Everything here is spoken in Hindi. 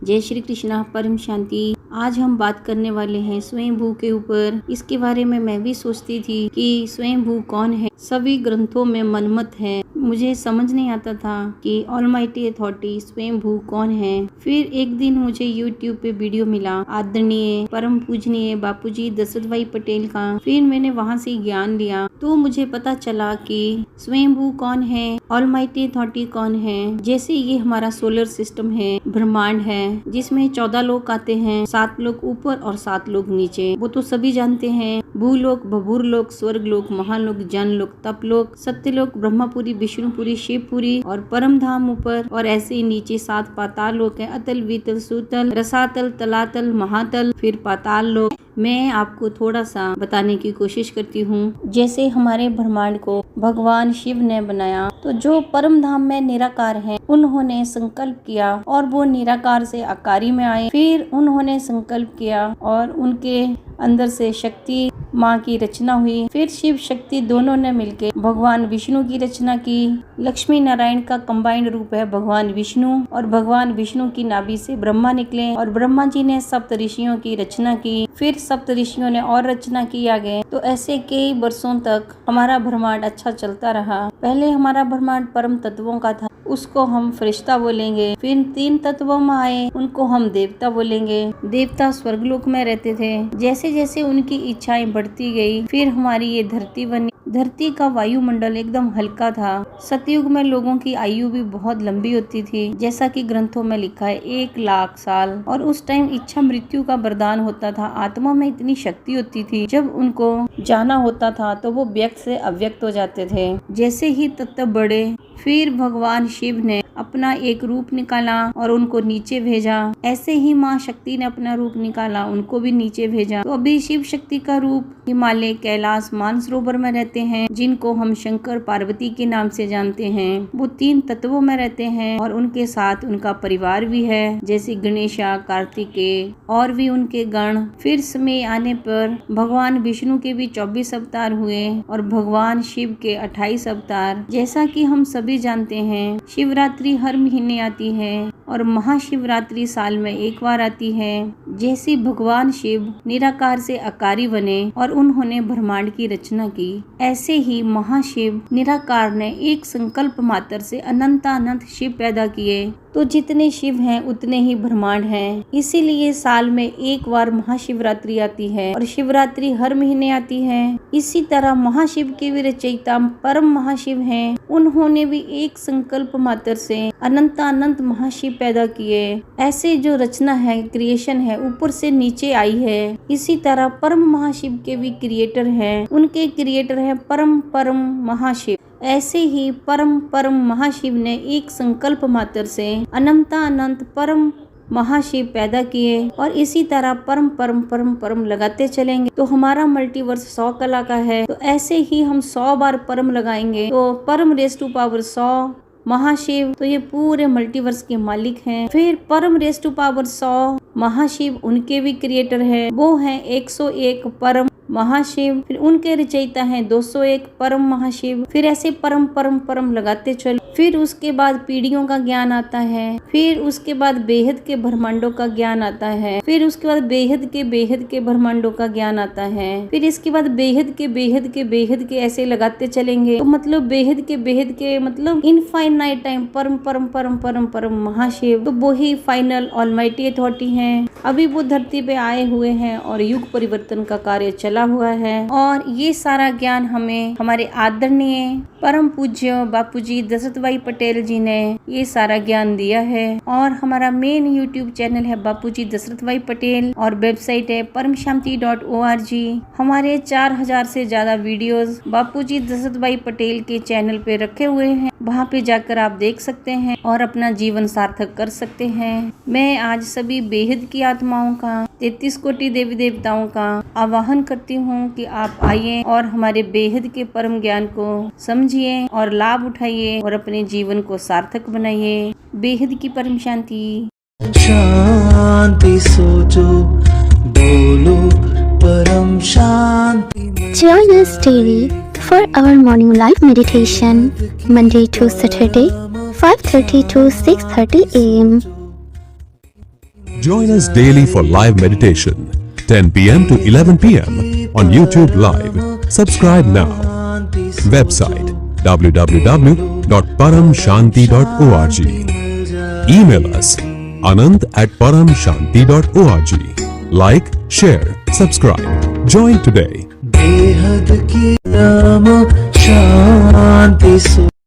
जय श्री कृष्णा, परम शांति। आज हम बात करने वाले हैं स्वयंभू के ऊपर। इसके बारे में मैं भी सोचती थी कि स्वयंभू कौन है। सभी ग्रंथों में मनमत है। मुझे समझ नहीं आता था कि ऑलमाइटी अथॉरिटी स्वयंभू कौन है। फिर एक दिन मुझे YouTube पे वीडियो मिला आदरणीय परम पूजनीय बापूजी दशरथ भाई पटेल का। फिर मैंने वहाँ से ज्ञान लिया तो मुझे पता चला कि स्वयंभू कौन है, ऑलमाइटी अथॉरिटी कौन है। जैसे ये हमारा सोलर सिस्टम है, ब्रह्मांड है, जिसमें 14 लोग आते हैं, 7 लोग ऊपर और 7 लोग नीचे। वो तो सभी जानते हैं। भूलोक, भभूरलोक, स्वर्गलोक, महालोक, जनलोक, तपलोक, सत्यलोक, ब्रह्मपुरी, विष्णुपुरी, शिवपुरी और परम धाम ऊपर, और ऐसे ही नीचे 7 पाताल लोक है, अतल, वितल, सुतल, रसातल, तलातल, महातल, फिर पाताल लोक। मैं आपको थोड़ा सा बताने की कोशिश करती हूँ। जैसे हमारे ब्रह्मांड को भगवान शिव ने बनाया, तो जो परम धाम में निराकार हैं, उन्होंने संकल्प किया और वो निराकार से आकारी में आए। फिर उन्होंने संकल्प किया और उनके अंदर से शक्ति माँ की रचना हुई। फिर शिव शक्ति दोनों ने मिलके भगवान विष्णु की रचना की। लक्ष्मी नारायण का कंबाइंड रूप है भगवान विष्णु, और भगवान विष्णु की नाभि से ब्रह्मा निकले और ब्रह्मा जी ने सप्त ऋषियों की रचना की। फिर सप्त ऋषियों ने और रचना की आगे। तो ऐसे कई वर्षों तक हमारा ब्रह्मांड अच्छा चलता रहा। पहले हमारा ब्रह्मांड परम तत्वों का था, उसको हम फरिश्ता बोलेंगे। फिर 3 तत्वों में आए, उनको हम देवता बोलेंगे। देवता स्वर्गलोक में रहते थे। जैसे जैसे उनकी इच्छाएं बढ़ती गई, फिर हमारी ये धरती बनी। धरती का वायुमंडल एकदम हल्का था। सतयुग में लोगों की आयु भी बहुत लंबी होती थी, जैसा कि ग्रंथों में लिखा है 1 लाख साल। और उस टाइम इच्छा मृत्यु का वरदान होता था। आत्मा में इतनी शक्ति होती थी, जब उनको जाना होता था तो वो व्यक्त से अव्यक्त हो जाते थे। जैसे ही तत्व बढ़े, फिर भगवान शिव ने अपना एक रूप निकाला और उनको नीचे भेजा। ऐसे ही माँ शक्ति ने अपना रूप निकाला, उनको भी नीचे भेजा। तो अभी शिव शक्ति का रूप हिमालय, कैलाश, मानसरोवर में रहते हैं, जिनको हम शंकर पार्वती के नाम से जानते हैं। वो 3 तत्वों में रहते हैं और उनके साथ उनका परिवार भी है, जैसे गणेशा, कार्तिकेय और भी उनके गण। फिर समय आने पर भगवान विष्णु के भी 24 अवतार हुए और भगवान शिव के 28 अवतार। जैसा कि हम सभी जानते हैं, शिवरात्रि हर महीने आती है और महाशिवरात्रि साल में 1 बार आती है। जैसे भगवान शिव निराकार से आकारी बने और उन्होंने ब्रह्मांड की रचना की, ऐसे ही महाशिव निराकार ने एक संकल्प मात्र से अनंत शिव पैदा किए। तो जितने शिव हैं उतने ही ब्रह्मांड हैं। इसीलिए साल में 1 बार महाशिवरात्रि आती है और शिवरात्रि हर महीने आती है। इसी तरह महाशिव के भी रचयिता परम महाशिव हैं। उन्होंने भी एक संकल्प मात्र से अनंत महाशिव पैदा किए। ऐसे जो रचना है, क्रिएशन है, ऊपर से नीचे आई है। इसी तरह परम महाशिव के भी क्रिएटर हैं। उनके क्रिएटर हैं परम महाशिव। ऐसे ही परम महाशिव ने एक संकल्प मात्र से अनंत परम महाशिव पैदा किए और इसी तरह परम लगाते चलेंगे। तो हमारा मल्टीवर्स 100 कला का है। तो ऐसे ही हम 100 बार परम लगाएंगे तो परम रेज़ टू पावर 100 महाशिव, तो ये पूरे मल्टीवर्स के मालिक हैं। फिर परम रेज़ टू पावर 100 महाशिव, उनके भी क्रिएटर है, वो हैं 101 परम महाशिव। फिर उनके रचयिता हैं 201 परम महाशिव। फिर ऐसे परम लगाते चल। फिर उसके बाद पीढ़ियों का ज्ञान आता है। फिर उसके बाद बेहद के ब्रह्मांडों का ज्ञान आता है। फिर उसके बाद बेहद के ब्रह्मांडों का ज्ञान आता है। फिर इसके बाद बेहद के ऐसे लगाते चलेंगे। तो मतलब बेहद के मतलब इनफाइनाइट टाइम परम महाशिव। तो वो ही फाइनल ऑलमाइटी अथॉरिटी हैं। अभी वो धरती पे आए हुए हैं और युग परिवर्तन का कार्य चला हुआ है। और ये सारा ज्ञान हमें हमारे आदरणीय परम पूज्य बापूजी दशरथ भाई पटेल जी ने ये सारा ज्ञान दिया है। और हमारा मेन YouTube चैनल है बापूजी दशरथ भाई पटेल और वेबसाइट है paramshanti.org। हमारे 4000 से ज्यादा वीडियोस बापूजी दशरथ भाई पटेल के चैनल पे रखे हुए हैं। वहाँ पे जाकर आप देख सकते हैं और अपना जीवन सार्थक कर सकते हैं। मैं आज सभी बेहद की आत्माओं का, 33 कोटि देवी देवताओं का आवाहन करती हूँ कि आप आइए और हमारे बेहद के परम ज्ञान को समझिए और लाभ उठाइए और अपने जीवन को सार्थक बनाइए। बेहद की परम शांति। शांति सोचो, बोलो परम शांति। Join us daily for our morning live meditation, Monday to Saturday, 5:30 to 6:30 a.m. Join us daily for live meditation, 10 p.m. to 11 p.m. on YouTube Live. Subscribe now. Website www.paramshanti.org. Email us anand@paramshanti.org. Like, share, subscribe. Join today. बेहद की शांति